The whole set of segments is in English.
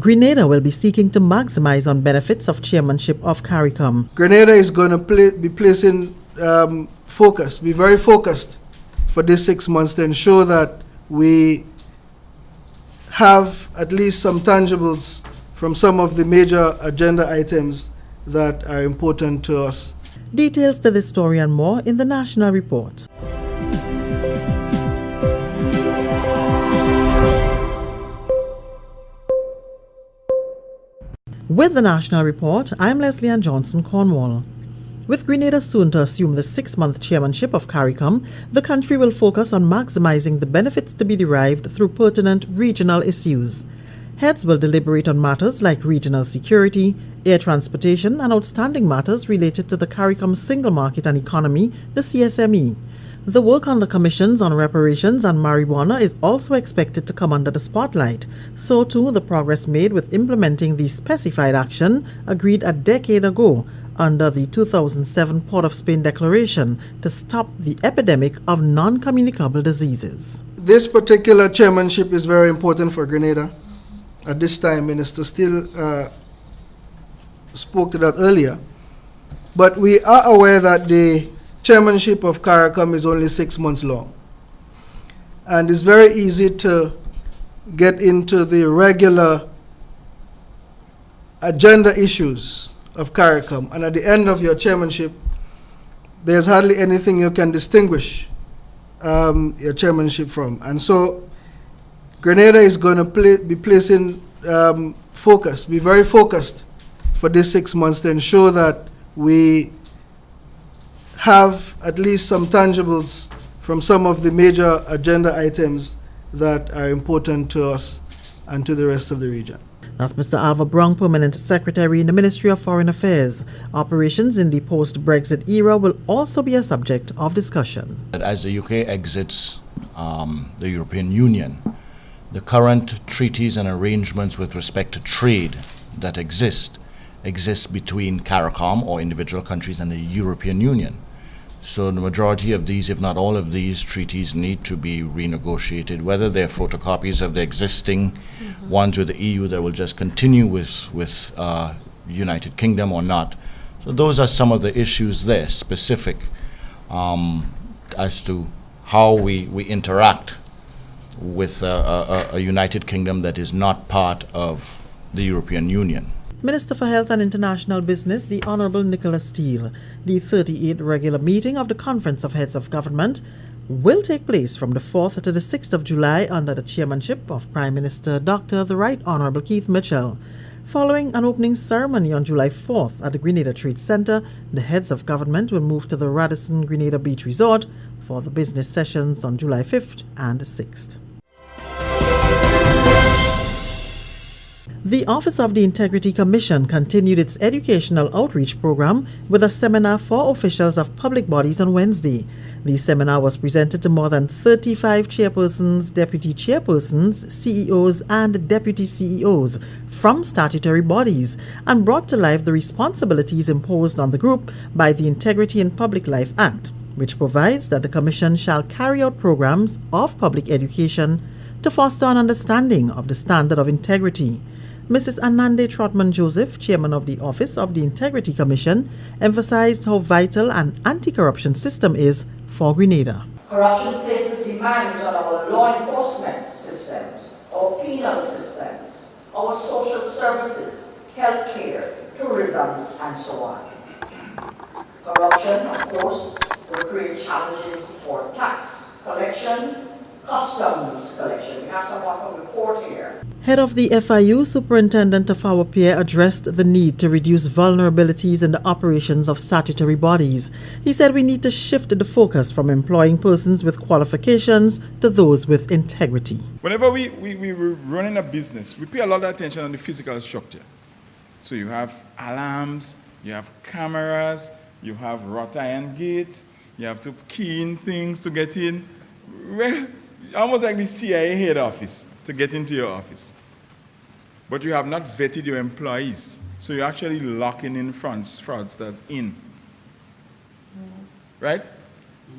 Grenada will be seeking to maximize on benefits of chairmanship of CARICOM. Grenada is going to be placing focus, be very focused for this 6 months to ensure that we have at least some tangibles from some of the major agenda items that are important to us. Details to this story and more in the National Report. With the National Report, I'm Leslie Ann Johnson, Cornwall. With Grenada soon to assume the 6-month chairmanship of CARICOM, the country will focus on maximizing the benefits to be derived through pertinent regional issues. Heads will deliberate on matters like regional security, air transportation, and outstanding matters related to the CARICOM Single Market and Economy, the CSME. The work on the commissions on reparations and marijuana is also expected to come under the spotlight. So too the progress made with implementing the specified action agreed a decade ago under the 2007 Port of Spain Declaration to stop the epidemic of non-communicable diseases. This particular chairmanship is very important for Grenada. At this time, Minister Steele spoke to that earlier. But we are aware that the chairmanship of CARICOM is only 6 months long. And it's very easy to get into the regular agenda issues of CARICOM. And at the end of your chairmanship, there's hardly anything you can distinguish your chairmanship from. And so Grenada is going to be placing focus, be very focused for this 6 months to ensure that we have at least some tangibles from some of the major agenda items that are important to us and to the rest of the region. That's Mr. Alva Brown, Permanent Secretary in the Ministry of Foreign Affairs. Operations in the post-Brexit era will also be a subject of discussion. As the UK exits the European Union, the current treaties and arrangements with respect to trade that exist between CARICOM or individual countries and the European Union. So the majority of these, if not all of these treaties, need to be renegotiated, whether they're photocopies of the existing ones with the EU that will just continue with United Kingdom or not. So those are some of the issues there, specific as to how we interact with a United Kingdom that is not part of the European Union. Minister for Health and International Business, the Honourable Nicholas Steele. The 38th regular meeting of the Conference of Heads of Government will take place from the 4th to the 6th of July under the chairmanship of Prime Minister Dr. the Right Honourable Keith Mitchell. Following an opening ceremony on July 4th at the Grenada Trade Centre, the heads of government will move to the Radisson Grenada Beach Resort for the business sessions on July 5th and 6th. The Office of the Integrity Commission continued its educational outreach program with a seminar for officials of public bodies on Wednesday. The seminar was presented to more than 35 chairpersons, deputy chairpersons, CEOs, and deputy CEOs from statutory bodies and brought to life the responsibilities imposed on the group by the Integrity in Public Life Act, which provides that the Commission shall carry out programs of public education to foster an understanding of the standard of integrity. Mrs. Anande Trotman-Joseph, chairman of the Office of the Integrity Commission, emphasized how vital an anti-corruption system is for Grenada. Corruption places demands on our law enforcement systems, our penal systems, our social services, healthcare, tourism, and so on. Corruption, of course, will create challenges for tax collection, customs collection. We have someone from the port here. Head of the FIU, Superintendent Tafawa Pierre, addressed the need to reduce vulnerabilities in the operations of statutory bodies. He said we need to shift the focus from employing persons with qualifications to those with integrity. Whenever we run a business, we pay a lot of attention on the physical structure. So you have alarms, you have cameras, you have wrought iron gates, you have to key in things to get in. Well, almost like the CIA head office to get into your office. But you have not vetted your employees. So you're actually locking in fraudsters in. Right?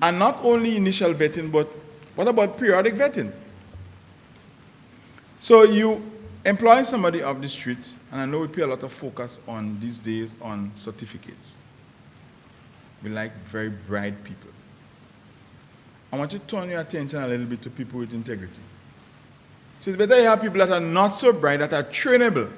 And not only initial vetting, but what about periodic vetting? So employ somebody off the street, and I know we pay a lot of focus on these days on certificates. We like very bright people. I want you to turn your attention a little bit to people with integrity. So it's better you have people that are not so bright, that are trainable.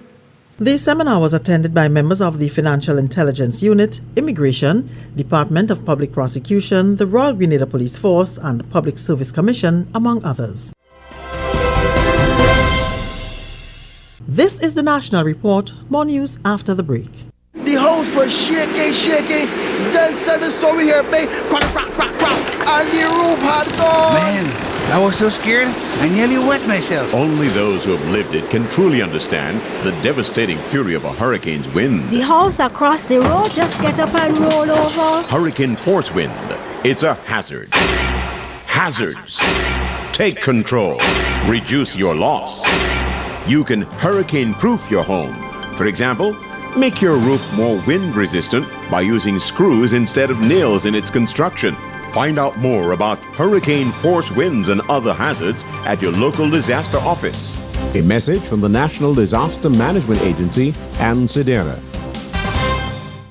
The seminar was attended by members of the Financial Intelligence Unit, Immigration, Department of Public Prosecution, the Royal Grenada Police Force, and Public Service Commission, among others. This is the National Report. More news after the break. The house was shaking. Then suddenly saw we hear bang, crack, and the roof had gone. Man, I was so scared, I nearly wet myself. Only those who have lived it can truly understand the devastating fury of a hurricane's wind. The house across the road just get up and roll over. Hurricane force wind. It's a hazard. Hazards. Take control. Reduce your loss. You can hurricane-proof your home. For example, make your roof more wind-resistant by using screws instead of nails in its construction. Find out more about hurricane force winds and other hazards at your local disaster office. A message from the National Disaster Management Agency and SEDERA.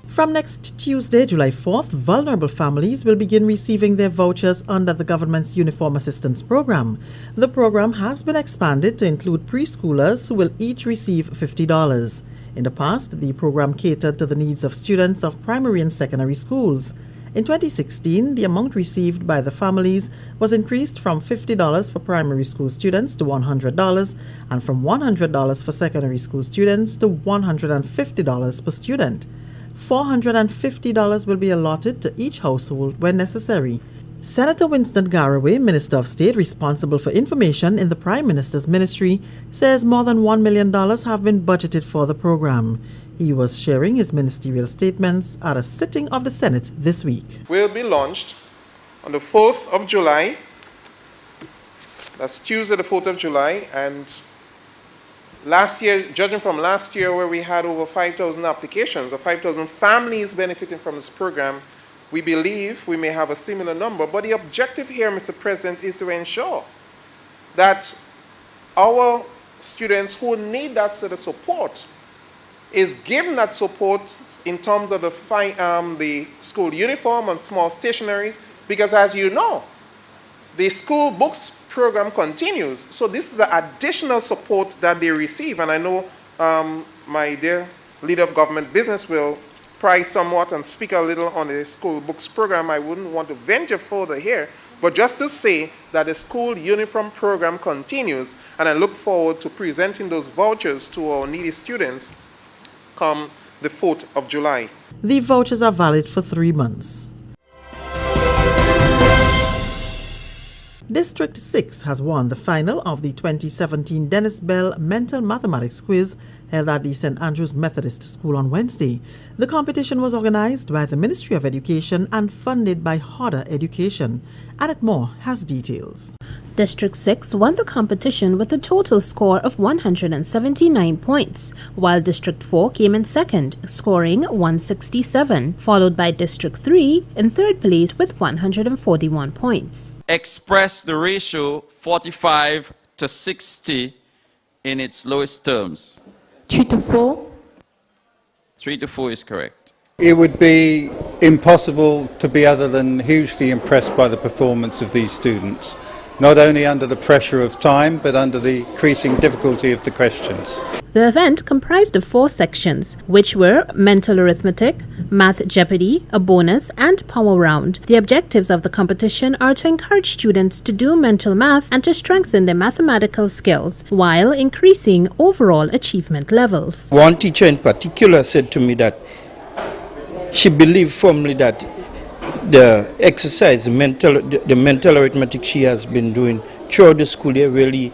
From next Tuesday, July 4th, vulnerable families will begin receiving their vouchers under the government's Uniform Assistance Program. The program has been expanded to include preschoolers who will each receive $50. In the past, the program catered to the needs of students of primary and secondary schools. In 2016, the amount received by the families was increased from $50 for primary school students to $100 and from $100 for secondary school students to $150 per student. $450 will be allotted to each household when necessary. Senator Winston Garraway, Minister of State responsible for information in the Prime Minister's ministry, says more than $1 million have been budgeted for the program. He was sharing his ministerial statements at a sitting of the Senate this week. Will be launched on the 4th of July. That's Tuesday, the 4th of July. And last year, judging from last year where we had over 5,000 applications or 5,000 families benefiting from this program, we believe we may have a similar number. But the objective here, Mr. President, is to ensure that our students who need that sort of support is given that support in terms of the school uniform and small stationaries, because as you know, the school books program continues. So this is an additional support that they receive. And I know my dear leader of government business will pry somewhat and speak a little on the school books program. I wouldn't want to venture further here, but just to say that the school uniform program continues, and I look forward to presenting those vouchers to our needy students come the 4th of July. The vouchers are valid for 3 months. District 6 has won the final of the 2017 Dennis Bell Mental Mathematics Quiz held at the St. Andrew's Methodist School on Wednesday. The competition was organized by the Ministry of Education and funded by Hodder Education. Annette Moore has details. District 6 won the competition with a total score of 179 points, while District 4 came in second, scoring 167, followed by District 3 in third place with 141 points. Express the ratio 45 to 60 in its lowest terms. 3 to 4. 3 to 4 is correct. It would be impossible to be other than hugely impressed by the performance of these students, not only under the pressure of time, but under the increasing difficulty of the questions. The event comprised of 4 sections, which were mental arithmetic, math jeopardy, a bonus, and power round. The objectives of the competition are to encourage students to do mental math and to strengthen their mathematical skills, while increasing overall achievement levels. One teacher in particular said to me that she believed firmly that the exercise, the mental arithmetic she has been doing throughout the school year really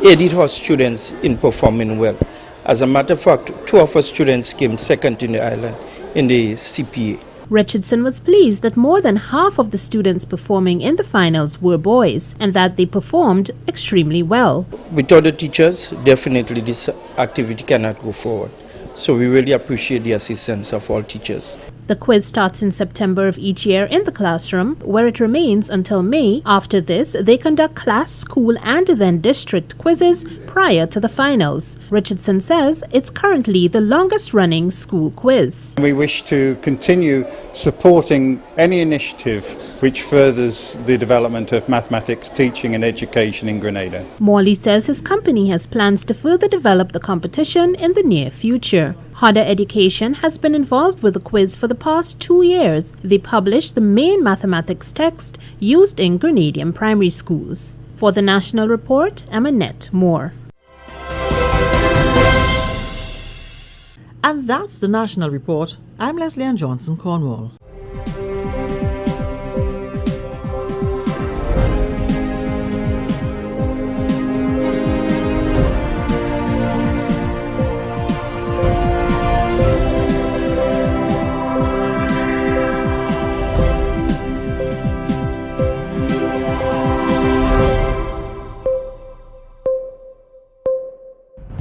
aided her students in performing well. As a matter of fact, 2 of her students came second in the island in the CPA. Richardson was pleased that more than half of the students performing in the finals were boys and that they performed extremely well. Without the teachers, definitely this activity cannot go forward. So we really appreciate the assistance of all teachers. The quiz starts in September of each year in the classroom, where it remains until May. After this, they conduct class, school, and then district quizzes prior to the finals. Richardson says it's currently the longest-running school quiz. We wish to continue supporting any initiative which furthers the development of mathematics teaching and education in Grenada. Morley says his company has plans to further develop the competition in the near future. Hodder Education has been involved with the quiz for the past 2 years. They publish the main mathematics text used in Grenadian primary schools. For the National Report, I'm Annette Moore. And that's the National Report. I'm Leslie Ann Johnson Cornwall.